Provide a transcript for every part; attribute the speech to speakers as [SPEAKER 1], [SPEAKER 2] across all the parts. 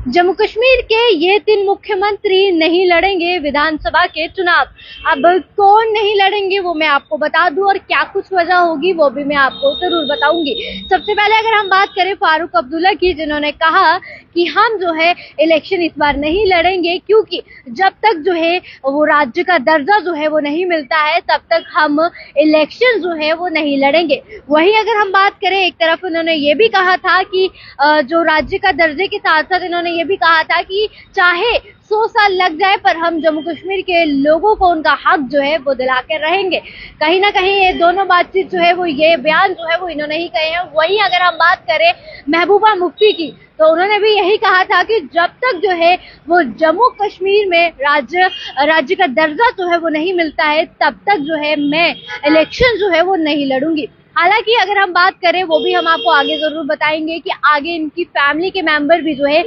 [SPEAKER 1] जम्मू कश्मीर के ये 3 मुख्यमंत्री नहीं लड़ेंगे विधानसभा के चुनाव। अब कौन नहीं लड़ेंगे वो मैं आपको बता दूं और क्या कुछ वजह होगी वो भी मैं आपको जरूर बताऊंगी। सबसे पहले अगर हम बात करें फारूक अब्दुल्ला की, जिन्होंने कहा कि हम जो है इलेक्शन इस बार नहीं लड़ेंगे क्योंकि जब तक जो है वो राज्य का दर्जा जो है वो नहीं मिलता है तब तक हम इलेक्शन जो है वो नहीं लड़ेंगे। वहीं अगर हम बात करें, एक तरफ उन्होंने ये भी कहा था कि जो राज्य का दर्जे के साथ साथ इन्होंने ये भी कहा था कि चाहे 100 साल लग जाए पर हम जम्मू कश्मीर के लोगों को उनका हक जो है वो दिला के रहेंगे। कहीं ना कहीं ये दोनों बातचीत जो है वो ये बयान जो है वो इन्होंने ही कहे हैं। वहीं अगर हम बात करें महबूबा मुफ्ती की, तो उन्होंने भी यही कहा था कि जब तक जो है वो जम्मू कश्मीर में राज्य का दर्जा जो है वो नहीं मिलता है तब तक जो है मैं इलेक्शन जो है वो नहीं लड़ूंगी। हालांकि अगर हम बात करें, वो भी हम आपको आगे जरूर बताएंगे कि आगे इनकी फैमिली के मेंबर भी जो है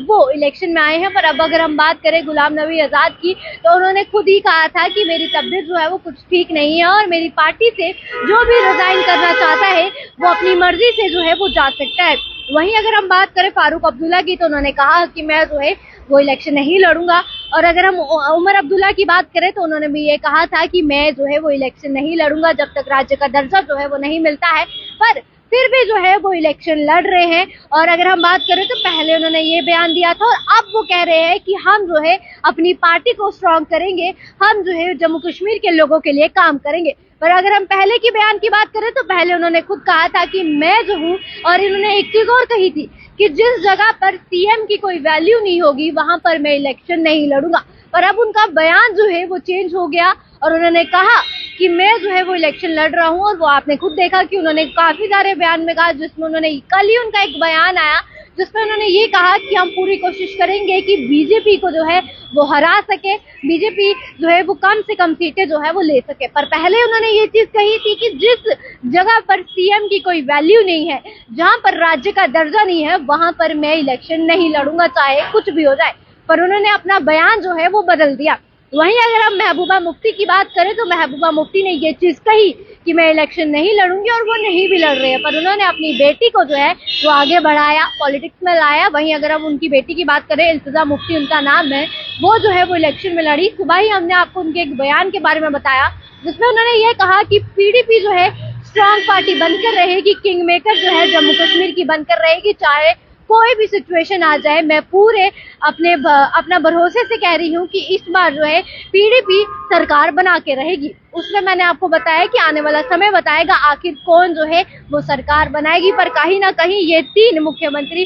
[SPEAKER 1] वो इलेक्शन में आए हैं। पर अब अगर हम बात करें गुलाम नबी आजाद की, तो उन्होंने खुद ही कहा था कि मेरी तबीयत जो है वो कुछ ठीक नहीं है और मेरी पार्टी से जो भी रिजाइन करना चाहता है वो अपनी मर्जी से जो है वो जा सकता है। वहीं अगर हम बात करें फारूक अब्दुल्ला की, तो उन्होंने कहा कि मैं जो है वो इलेक्शन नहीं लड़ूंगा। और अगर हम उमर अब्दुल्ला की बात करें, तो उन्होंने भी ये कहा था कि मैं जो है वो इलेक्शन नहीं लड़ूंगा जब तक राज्य का दर्जा जो है वो नहीं मिलता है। पर फिर भी जो है वो इलेक्शन लड़ रहे हैं। और अगर हम बात करें तो पहले उन्होंने ये बयान दिया था और अब वो कह रहे हैं कि हम जो है अपनी पार्टी को स्ट्रॉन्ग करेंगे, हम जो है जम्मू कश्मीर के लोगों के लिए काम करेंगे। पर अगर हम पहले की बयान की बात करें तो पहले उन्होंने खुद कहा था कि मैं जो हूँ, और इन्होंने एक चीज और कही थी कि जिस जगह पर सीएम की कोई वैल्यू नहीं होगी वहां पर मैं इलेक्शन नहीं लड़ूंगा। पर अब उनका बयान जो है वो चेंज हो गया और उन्होंने कहा कि मैं जो है वो इलेक्शन लड़ रहा हूँ। और वो आपने खुद देखा कि उन्होंने काफी सारे बयान में कहा, जिसमें उन्होंने कल ही उनका एक बयान आया जिसमें उन्होंने ये कहा कि हम पूरी कोशिश करेंगे कि बीजेपी को जो है वो हरा सके, बीजेपी जो है वो कम से कम सीटें जो है वो ले सके। पर पहले उन्होंने ये चीज कही थी कि जिस जगह पर सीएम की कोई वैल्यू नहीं है, जहां पर राज्य का दर्जा नहीं है, वहां पर मैं इलेक्शन नहीं लड़ूंगा चाहे कुछ भी हो जाए। पर उन्होंने अपना बयान जो है वो बदल दिया। वहीं अगर हम महबूबा मुफ्ती की बात करें तो महबूबा मुफ्ती ने ये चीज कही कि मैं इलेक्शन नहीं लड़ूंगी और वो नहीं भी लड़ रहे हैं। पर उन्होंने अपनी बेटी को जो है वो आगे बढ़ाया, पॉलिटिक्स में लाया। वहीं अगर हम उनकी बेटी की बात करें, इल्तिजा मुफ्ती उनका नाम है, वो जो है वो इलेक्शन में लड़ी। सुबह ही हमने आपको उनके एक बयान के बारे में बताया जिसमें उन्होंने ये कहा कि पीडीपी जो है स्ट्रॉन्ग पार्टी बनकर रहेगी, किंग मेकर जो है जम्मू कश्मीर की बनकर रहेगी, चाहे कोई भी सिचुएशन आ जाए। मैं पूरे अपना भरोसे से कह रही हूँ कि इस बार जो है पीडीपी सरकार बना के रहेगी। उसमें मैंने आपको बताया कि आने वाला समय बताएगा आखिर कौन जो है वो सरकार बनाएगी। पर कहीं ना कहीं ये 3 मुख्यमंत्री,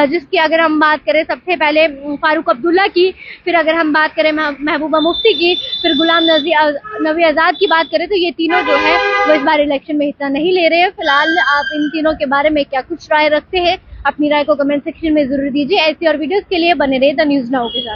[SPEAKER 1] जिसकी अगर हम बात करें सबसे पहले फारूक अब्दुल्ला की, फिर अगर हम बात करें महबूबा मुफ्ती की, फिर गुलाम नबी आजाद की बात करें, तो ये तीनों जो है वो इस बार इलेक्शन में हिस्सा नहीं ले रहे हैं। फिलहाल आप इन तीनों के बारे में क्या कुछ राय रखते हैं, अपनी राय को कमेंट सेक्शन में जरूर दीजिए। ऐसी और वीडियोस के लिए बने रहे द न्यूज़ नाउ के साथ।